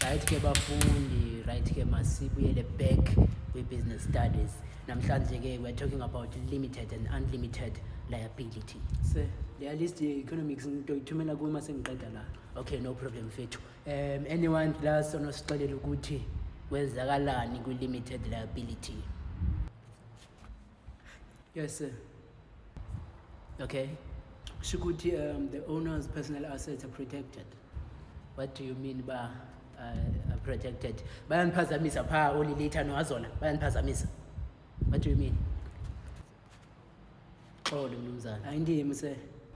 Right ke bafundi, right ke masibuyele back kwi-business studies. Namhlanje ke we're talking about limited and unlimited liability. So the list ye-economics ngitoyithumela kuma sengiqeda la. Okay, no problem fethu. Anyone plus onosixelela ukuthi kwenzakalani kwi-limited liability? Yes sir. Okay. Shukuthi the owner's personal assets are protected. What do you mean by protected? Bayanphazamisa pha olilitha noAzola, bayanphazamisa. What do you mean? Xolo mnumzana. Ayindimi se.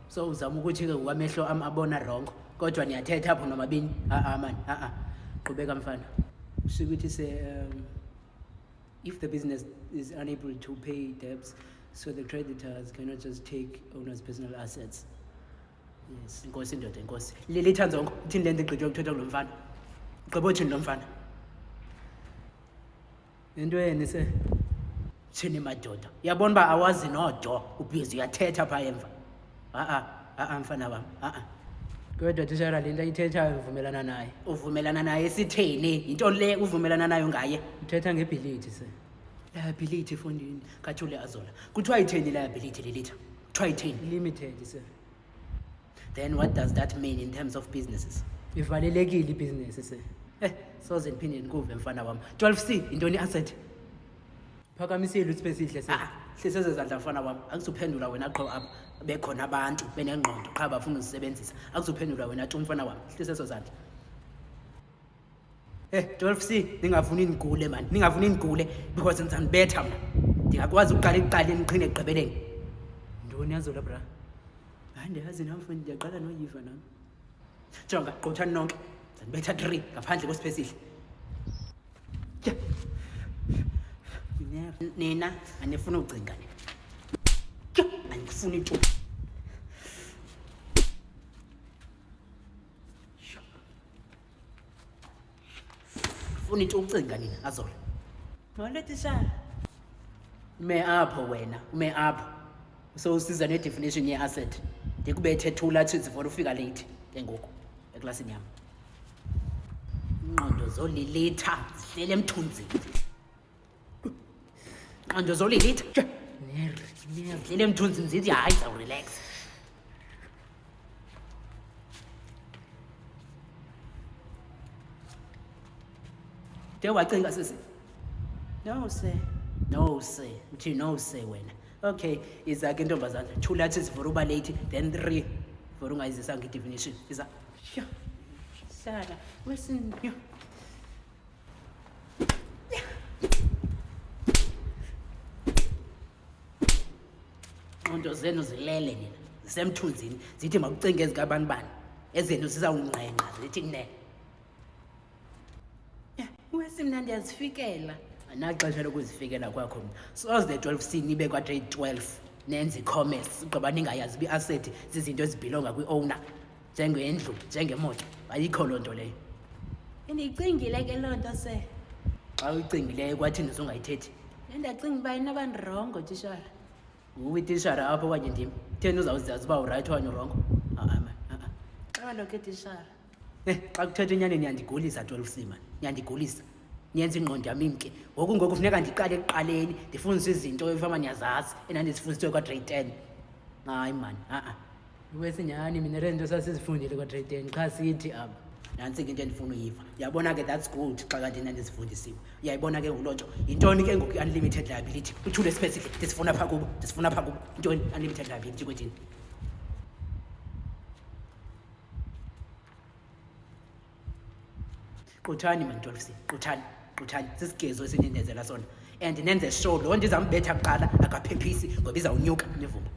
So uzama ukuthi ke kwamehlo abona wrong. Kodwa niyathetha apho nomabini. Man. Qhubeka mfana. Shukuthi se if the business is unable to pay debts, so the creditors cannot just take owner's personal assets. Yes, inkosi ndoda inkosi. Lilitha nzongo, uthini le nto igqitywe ukuthetha kulo mfana? Ugqiba uthini lo mfana? Into yeni se? Thini madoda? Uyabona uba awazi nodo, ubhizi uyathetha phaa emva. Mfana wam, Kodwa tishara le nto ayithethayo uvumelana naye. Uvumelana naye sitheni? Yinto le uvumelana nayo ngaye. Uthetha ngeability se. Liability fundini, kathule Azola. Kuthiwa itheni liability lilitha? Kuthiwa itheni? Limited sir. Then what does that mean in terms of businesses? Ivalelekile ibhizinesi se. Soze ndiphinde ndikuve mfana wam. 12C intoni asset? Phakamisile uSipesihle se. Hlisa ezandla mfana wam. Akuzuphendula wena qho apha. Bekhona abantu benengqondo qha bafuna uzisebenzisa. Akuzuphendula wena tu mfana wam. Hlisa ezandla. 12C ningavuni nigule man. Ningavuni nigule because ngizanibetha mna. Ndingakwazi ukuqala ekuqaleni ngiqhine ekugqibeleni. Ntoni Azola bra? Andiyazi namfundi ndiyaqala noyiva nami. Jonga qothani nonke. Ndibetha 3 ngaphandle kweSipesihle. Nina anifuna ucinga ni. Andifuni tu. Funi tu ucinga nina Azola. Mawulethi sha. Ume apho wena, ume apho. So usiza ne-definition ye-asset. Ndikubethe 2 latches for ufika late kengoku eklasini yami. Ingqondo zolilitha zihlele emthunzini. Ingqondo zolilitha. Zihlele emthunzini zithi hayi zawurelax. Wacinga sisi? No sir. No sir. Uthi no sir wena. Okay, izake intombazana 2 latches for uba late then 3 for ungayizisanga i-definition. Iza. Sala, listen. Onto zenu zilele nina. Zisemthunzini zithi makucinge ezikabani bani. Ezenu zizawungqenqa zithi ne. Wesimna ndiyazifikela. Anaxesha lokuzifikela kwakho. Soze the 12C nibe kwa grade 12 nenze commerce ugqiba ningayazi bi-asset zizinto ezibhilonga kwi-owner njengendlu njengemoto. Ayikho loo nto leyo. Ndiyicingile ke loo nto se. Xa uyicingileyo kwathini uzungayithethi? Ndacinga uba inabandirongo tishara. Uwe tishara apho okanye ndim. Theni uzawuzazi uba urayithi okanye urongo? Kaloku ke tishara. Xa kuthetha inyani niyandigulisa 12C man. Niyandigulisa. Niyenza ingqondo yami imke. Ngoku kufuneka ndiqale ekuqaleni ndifundise izinto efama niyazazi enandizifundiswe kwa grade 10. Hayi man, Wesinyani mina le nto sasizifundile kwa grade 10 qha sithi apha. Nantsi ke into endifuna uyiva. Uyabona ke that's good xa kanti nandizifundisiwe. Uyayibona ke nguloo nto. Yintoni ke ngoku i-unlimited liability? Uthule Sipesihle ndisifuna phaa kubo. Ndisifuna phaa kubo. Intoni unlimited liability kwethini? Quthani man 12C. Quthani. Sisigezo esinindenzela sona. And nenze sure loo nto izambetha kuqala akaphephisi ngoba izawunyuka nivuma.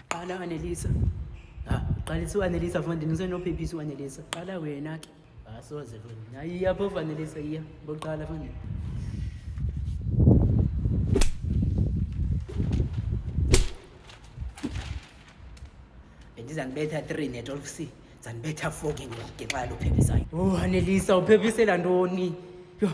Qala Annelisa. Qalisa uAnnelisa mfondini ngisenophephisa uAnnelisa. Qala wena ke. Soze mfondini. Hayi apho uAnnelisa iya. Boqala mfondini. Bendizanibetha 3 ne-12C. Zanibetha 4 ke ngoku ngenxa yalo phephisayo. Annelisa uphephisela ntoni? Yho.